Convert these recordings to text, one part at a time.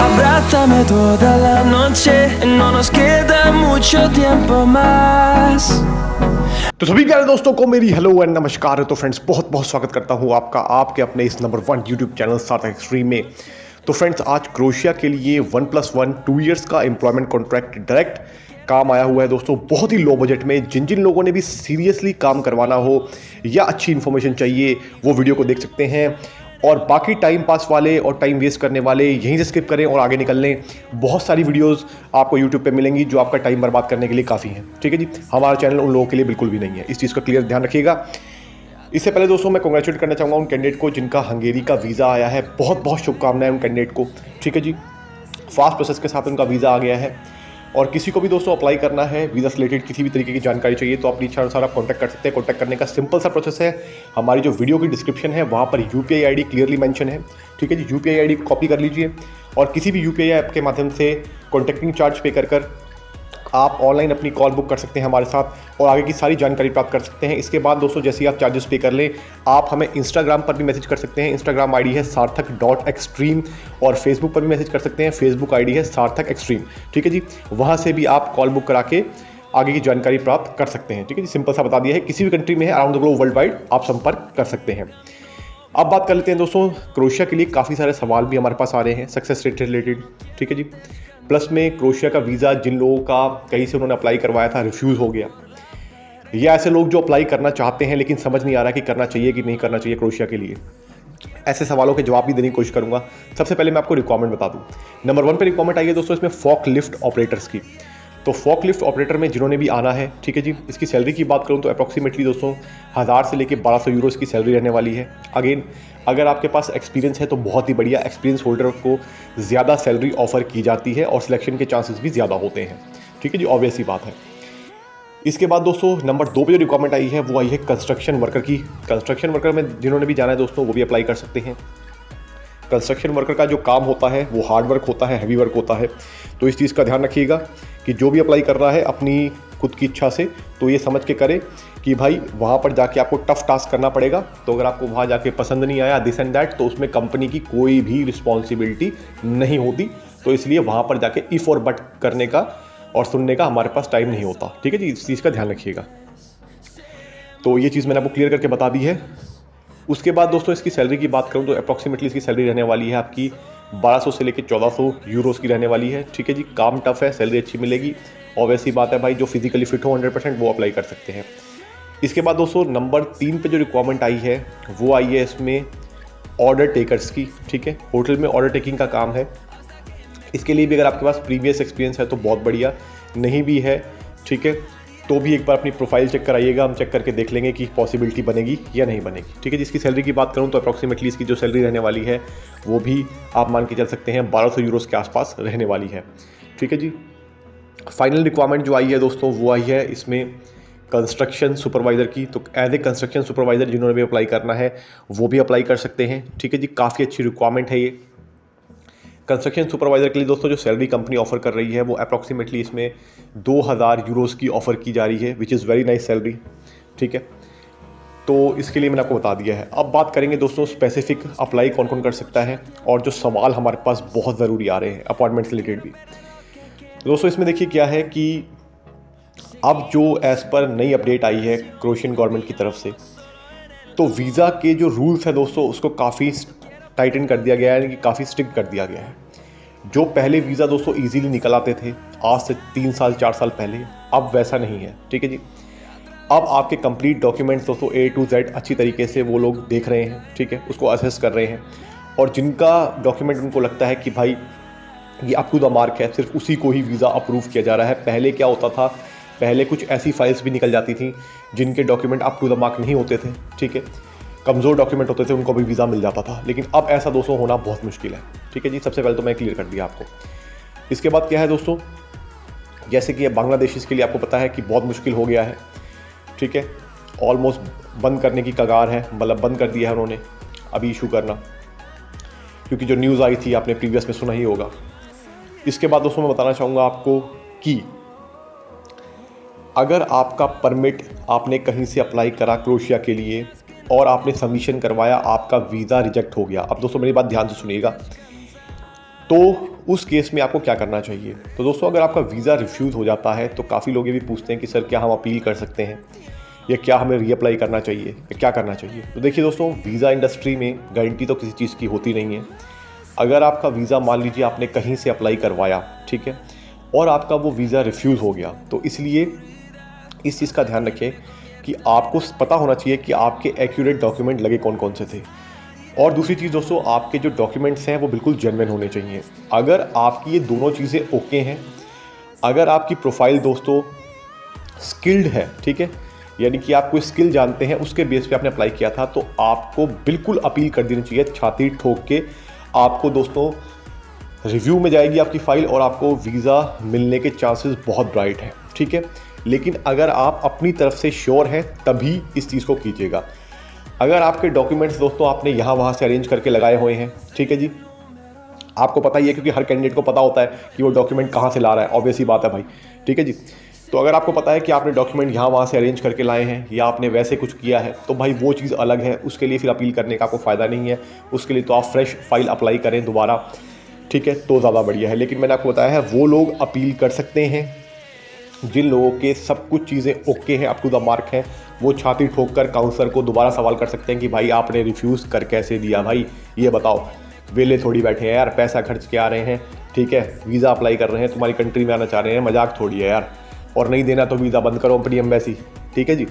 Abrázame toda la noche, no nos queda mucho tiempo más. तो सभी प्यारे दोस्तों को मेरी हेलो एंड नमस्कार। तो फ्रेंड्स बहुत बहुत स्वागत करता हूं आपका आपके अपने इस नंबर 1 यूट्यूब चैनल सार्थक एक्सट्रीम में। तो फ्रेंड्स आज क्रोएशिया के लिए 1+1 2 इयर्स का एम्प्लॉयमेंट कॉन्ट्रैक्ट डायरेक्ट काम आया हुआ है दोस्तों, बहुत ही लो बजट में। जिन जिन लोगों ने भी सीरियसली काम करवाना हो या अच्छी इन्फॉर्मेशन चाहिए वो वीडियो को देख सकते हैं, और बाकी टाइम पास वाले और टाइम वेस्ट करने वाले यहीं से स्किप करें और आगे निकल लें। बहुत सारी वीडियोस आपको यूट्यूब पे मिलेंगी जो आपका टाइम बर्बाद करने के लिए काफ़ी हैं। ठीक है जी, हमारा चैनल उन लोगों के लिए बिल्कुल भी नहीं है, इस चीज़ का क्लियर ध्यान रखिएगा। इससे पहले दोस्तों मैं कॉन्ग्रेचुलेट करना चाहूँगा उन कैंडिडेट को जिनका हंगेरी का वीज़ा आया है। बहुत बहुत शुभकामनाएं उन कैंडिडेट को। ठीक है जी, फास्ट प्रोसेस के साथ उनका वीज़ा आ गया है। और किसी को भी दोस्तों अप्लाई करना है, वीज़ा से रिलेटेड किसी भी तरीके की जानकारी चाहिए तो अपनी इच्छा अनुसार आप कॉन्टैक्ट कर सकते हैं। कॉन्टैक्ट करने का सिंपल सा प्रोसेस है, हमारी जो वीडियो की डिस्क्रिप्शन है वहाँ पर यूपीआई आईडी क्लियरली मेंशन है। ठीक है जी, यूपीआई आईडी कॉपी कर लीजिए और किसी भी यूपीआई ऐप के माध्यम से कॉन्टैक्टिंग चार्ज पे कर आप ऑनलाइन अपनी कॉल बुक कर सकते हैं हमारे साथ और आगे की सारी जानकारी प्राप्त कर सकते हैं। इसके बाद दोस्तों जैसे ही आप चार्जेस पे कर लें, आप हमें इंस्टाग्राम पर भी मैसेज कर सकते हैं। इंस्टाग्राम आईडी है सार्थक.एक्सट्रीम और फेसबुक पर भी मैसेज कर सकते हैं। फेसबुक आईडी है सार्थक एक्सट्रीम। ठीक है जी, वहाँ से भी आप कॉल बुक करा के आगे की जानकारी प्राप्त कर सकते हैं। ठीक है जी, सिंपल सा बता दिया है। किसी भी कंट्री में है around the globe world wide आप संपर्क कर सकते हैं। अब बात कर लेते हैं दोस्तों, क्रोएशिया के लिए काफ़ी सारे सवाल भी हमारे पास आ रहे हैं सक्सेस रेट रिलेटेड। ठीक है जी, प्लस में क्रोएशिया का वीज़ा जिन लोगों का कहीं से उन्होंने अप्लाई करवाया था रिफ्यूज़ हो गया, या ऐसे लोग जो अप्लाई करना चाहते हैं लेकिन समझ नहीं आ रहा कि करना चाहिए कि नहीं करना चाहिए क्रोएशिया के लिए, ऐसे सवालों के जवाब भी देने की कोशिश करूंगा। सबसे पहले मैं आपको रिक्वायरमेंट बता दूं। नंबर 1 पे रिक्वायरमेंट आई है दोस्तों इसमें फॉक लिफ्ट ऑपरेटर्स की। तो फॉक लिफ्ट ऑपरेटर में जिन्होंने भी आना है, ठीक है जी, इसकी सैलरी की बात करूं तो अप्रॉक्सीमेटली दोस्तों 1000 से लेकर 1200 यूरो इसकी सैलरी रहने वाली है। अगेन अगर आपके पास एक्सपीरियंस है तो बहुत ही बढ़िया, एक्सपीरियंस होल्डर को ज़्यादा सैलरी ऑफर की जाती है और सिलेक्शन के चांसेस भी ज़्यादा होते हैं। ठीक है जी, ऑब्वियस ही बात है। इसके बाद दोस्तों नंबर 2 पे जो रिक्वायरमेंट आई है वो आई है कंस्ट्रक्शन वर्कर की। कंस्ट्रक्शन वर्कर में जिन्होंने भी जाना है दोस्तों वो भी अप्लाई कर सकते हैं। कंस्ट्रक्शन वर्कर का जो काम होता है वो हार्ड वर्क होता है, हैवी वर्क होता है। तो इस चीज़ का ध्यान रखिएगा कि जो भी अप्लाई कर रहा है अपनी खुद की इच्छा से तो ये समझ के करे कि भाई वहाँ पर जाके आपको टफ टास्क करना पड़ेगा। तो अगर आपको वहाँ जाके पसंद नहीं आया दिस एंड दैट, तो उसमें कंपनी की कोई भी रिस्पॉन्सिबिलिटी नहीं होती। तो इसलिए वहाँ पर जाके इफ़ और बट करने का और सुनने का हमारे पास टाइम नहीं होता। ठीक है जी, इस चीज़ का ध्यान रखिएगा। तो ये चीज़ मैंने आपको क्लियर करके बता दी है। उसके बाद दोस्तों इसकी सैलरी की बात करूँ तो अप्रॉक्सीमेटली इसकी सैलरी रहने वाली है आपकी 1200 से लेकर 1400 यूरोस की रहने वाली है। ठीक है जी, काम टफ है, सैलरी अच्छी मिलेगी और वैसी बात है भाई जो फिजिकली फिट हो 100% वो अप्लाई कर सकते हैं। इसके बाद दोस्तों नंबर 3 पे जो रिक्वायरमेंट आई है वो आई है इसमें ऑर्डर टेकर्स की। ठीक है, होटल में ऑर्डर टेकिंग का काम है। इसके लिए भी अगर आपके पास प्रीवियस एक्सपीरियंस है तो बहुत बढ़िया, नहीं भी है ठीक है तो भी एक बार अपनी प्रोफाइल चेक कराइएगा, हम चेक करके देख लेंगे कि पॉसिबिलिटी बनेगी या नहीं बनेगी। ठीक है, जिसकी सैलरी की बात करूं तो अप्रॉक्सीमेटली इसकी जो सैलरी रहने वाली है वो भी आप मान के चल सकते हैं 1200 यूरोस के आसपास रहने वाली है। ठीक है जी, फाइनल रिक्वायरमेंट जो आई है दोस्तों वो आई है इसमें कंस्ट्रक्शन सुपरवाइज़र की। तो एज ए कंस्ट्रक्शन सुपरवाइज़र जिन्होंने भी अप्लाई करना है वो भी अप्लाई कर सकते हैं। ठीक है जी, काफ़ी अच्छी रिक्वायरमेंट है ये। कंस्ट्रक्शन सुपरवाइज़र के लिए दोस्तों जो सैलरी कंपनी ऑफर कर रही है वो अप्रॉक्सीमेटली इसमें 2000 यूरोस की ऑफ़र की जा रही है, which is very nice salary. ठीक है, तो इसके लिए मैंने आपको बता दिया है। अब बात करेंगे दोस्तों स्पेसिफिक अप्लाई कौन कौन कर सकता है और जो सवाल हमारे पास बहुत ज़रूरी आ रहे हैं अपॉइंटमेंट से रिलेटेड भी। दोस्तों इसमें देखिए क्या है कि अब जो एज़ पर नई अपडेट आई है क्रोएशियन गवर्नमेंट की तरफ से, तो वीज़ा के जो रूल्स है दोस्तों उसको काफ़ी टाइटन कर दिया गया है, यानी कि काफ़ी स्ट्रिक्ट कर दिया गया है। जो पहले वीज़ा दोस्तों इजीली निकल आते थे आज से 3 साल 4 साल पहले, अब वैसा नहीं है। ठीक है जी, अब आपके कंप्लीट डॉक्यूमेंट्स दोस्तों A to Z अच्छी तरीके से वो लोग देख रहे हैं। ठीक है, उसको असेस कर रहे हैं और जिनका डॉक्यूमेंट उनको लगता है कि भाई ये अप टू द मार्क है, सिर्फ उसी को ही वीज़ा अप्रूव किया जा रहा है। पहले क्या होता था, पहले कुछ ऐसी फाइल्स भी निकल जाती थी जिनके document up to the mark नहीं होते थे। ठीक है, कमज़ोर डॉक्यूमेंट होते थे, उनको भी वीज़ा मिल जाता था, लेकिन अब ऐसा दोस्तों होना बहुत मुश्किल है। ठीक है जी, सबसे पहले तो मैं क्लियर कर दिया आपको। इसके बाद क्या है दोस्तों, जैसे कि बांग्लादेशीज़ के लिए आपको पता है कि बहुत मुश्किल हो गया है। ठीक है, ऑलमोस्ट बंद करने की कगार है, मतलब बंद कर दिया है उन्होंने अभी इशू करना, क्योंकि जो न्यूज़ आई थी आपने प्रीवियस में सुना ही होगा। इसके बाद दोस्तों मैं बताना चाहूँगा आपको कि अगर आपका परमिट आपने कहीं से अप्लाई करा क्रोएशिया के लिए और आपने सबमिशन करवाया, आपका वीज़ा रिजेक्ट हो गया। अब दोस्तों मेरी बात ध्यान से सुनिएगा, तो उस केस में आपको क्या करना चाहिए। तो दोस्तों अगर आपका वीज़ा रिफ्यूज़ हो जाता है तो काफ़ी लोग ये भी पूछते हैं कि सर क्या हम अपील कर सकते हैं या क्या हमें रीअप्लाई करना चाहिए या क्या करना चाहिए। तो देखिए दोस्तों, वीज़ा इंडस्ट्री में गारंटी तो किसी चीज़ की होती नहीं है। अगर आपका वीज़ा मान लीजिए आपने कहीं से अप्लाई करवाया, ठीक है, और आपका वो वीज़ा रिफ्यूज़ हो गया, तो इसलिए इस चीज़ का ध्यान रखें कि आपको पता होना चाहिए कि आपके एक्यूरेट डॉक्यूमेंट लगे कौन कौन से थे। और दूसरी चीज़ दोस्तों, आपके जो डॉक्यूमेंट्स हैं वो बिल्कुल जेन्युइन होने चाहिए। अगर आपकी ये दोनों चीज़ें ओके हैं, अगर आपकी प्रोफाइल दोस्तों स्किल्ड है, ठीक है, यानी कि आप कोई स्किल जानते हैं, उसके बेस पे आपने अप्लाई किया था, तो आपको बिल्कुल अपील कर देनी चाहिए छाती ठोक के। आपको दोस्तों रिव्यू में जाएगी आपकी फ़ाइल और आपको वीज़ा मिलने के चांसेस बहुत ब्राइट हैं, ठीक है। लेकिन अगर आप अपनी तरफ से श्योर हैं तभी इस चीज़ को कीजिएगा। अगर आपके डॉक्यूमेंट्स दोस्तों आपने यहाँ वहाँ से अरेंज करके लगाए हुए हैं, ठीक है जी, आपको पता ही है क्योंकि हर कैंडिडेट को पता होता है कि वो डॉक्यूमेंट कहाँ से ला रहा है, ऑब्वियस ही बात है भाई, ठीक है जी। तो अगर आपको पता है कि आपने डॉक्यूमेंट यहाँ वहाँ से अरेंज करके लाए हैं या आपने वैसे कुछ किया है, तो भाई वो चीज़ अलग है, उसके लिए फिर अपील करने का आपको फ़ायदा नहीं है। उसके लिए तो आप फ्रेश फाइल अप्लाई करें दोबारा, ठीक है, तो ज़्यादा बढ़िया है। लेकिन मैंने आपको बताया है वो लोग अपील कर सकते हैं जिन लोगों के सब कुछ चीज़ें ओके हैं, अप टू द मार्क हैं। वो छाती ठोक कर काउंसलर को दोबारा सवाल कर सकते हैं कि भाई आपने रिफ्यूज़ कर कैसे दिया, भाई ये बताओ, वेले थोड़ी बैठे हैं यार, पैसा खर्च के आ रहे हैं, ठीक है, वीज़ा अप्लाई कर रहे हैं, तुम्हारी कंट्री में आना चाह रहे हैं, मजाक थोड़ी है यार, और नहीं देना तो वीज़ा बंद करो अपनी एम्बेसी, ठीक है जी।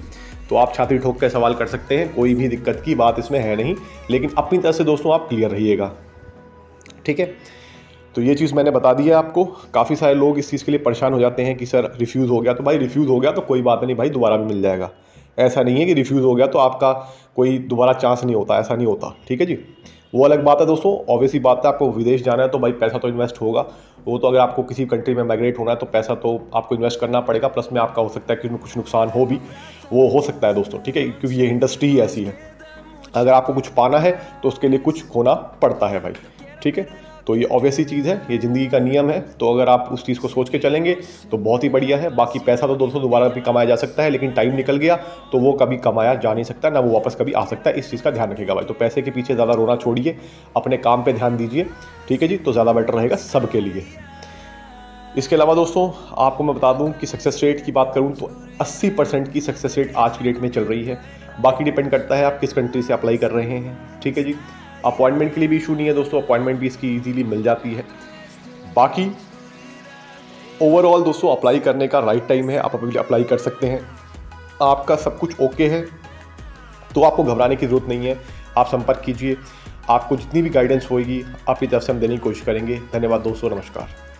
तो आप छाती ठोक कर सवाल कर सकते हैं, कोई भी दिक्कत की बात इसमें है नहीं। लेकिन अपनी तरफ से दोस्तों आप क्लियर रहिएगा, ठीक है। तो ये चीज़ मैंने बता दी है आपको। काफ़ी सारे लोग इस चीज़ के लिए परेशान हो जाते हैं कि सर रिफ्यूज़ हो गया, तो भाई रिफ्यूज़ हो गया तो कोई बात नहीं भाई, दोबारा भी मिल जाएगा। ऐसा नहीं है कि रिफ्यूज़ हो गया तो आपका कोई दोबारा चांस नहीं होता, ऐसा नहीं होता, ठीक है जी। वो अलग बात है दोस्तों, ऑब्वियसली बात है, आपको विदेश जाना है तो भाई पैसा तो इन्वेस्ट होगा। वो तो अगर आपको किसी कंट्री में माइग्रेट होना है तो पैसा तो आपको इन्वेस्ट करना पड़ेगा, प्लस में आपका हो सकता है कि उसमें कुछ नुकसान हो भी, वो हो सकता है दोस्तों, ठीक है, क्योंकि ये इंडस्ट्री ही ऐसी है। अगर आपको कुछ पाना है तो उसके लिए कुछ खोना पड़ता है भाई, ठीक है। तो ये ऑब्वियस ही चीज़ है, ये ज़िंदगी का नियम है। तो अगर आप उस चीज़ को सोच के चलेंगे तो बहुत ही बढ़िया है। बाकी पैसा तो दोस्तों दोबारा भी कमाया जा सकता है, लेकिन टाइम निकल गया तो वो कभी कमाया जा नहीं सकता, ना वो वापस कभी आ सकता है। इस चीज़ का ध्यान रखिएगा भाई। तो पैसे के पीछे ज़्यादा रोना छोड़िए, अपने काम पर ध्यान दीजिए, ठीक है जी, तो ज़्यादा बेटर रहेगा सबके लिए। इसके अलावा दोस्तों आपको मैं बता दूं कि सक्सेस रेट की बात करूं तो 80% की सक्सेस रेट आज की डेट में चल रही है। बाकी डिपेंड करता है आप किस कंट्री से अप्लाई कर रहे हैं, ठीक है जी। अपॉइंटमेंट के लिए भी इशू नहीं है दोस्तों, अपॉइंटमेंट भी इसकी इजीली मिल जाती है। बाकी ओवरऑल दोस्तों अप्लाई करने का राइट टाइम है, आप अप्लाई कर सकते हैं। आपका सब कुछ ओके है तो आपको घबराने की ज़रूरत नहीं है, आप संपर्क कीजिए। आपको जितनी भी गाइडेंस होगी अपनी तरफ से हम देने की कोशिश करेंगे। धन्यवाद दोस्तों, नमस्कार।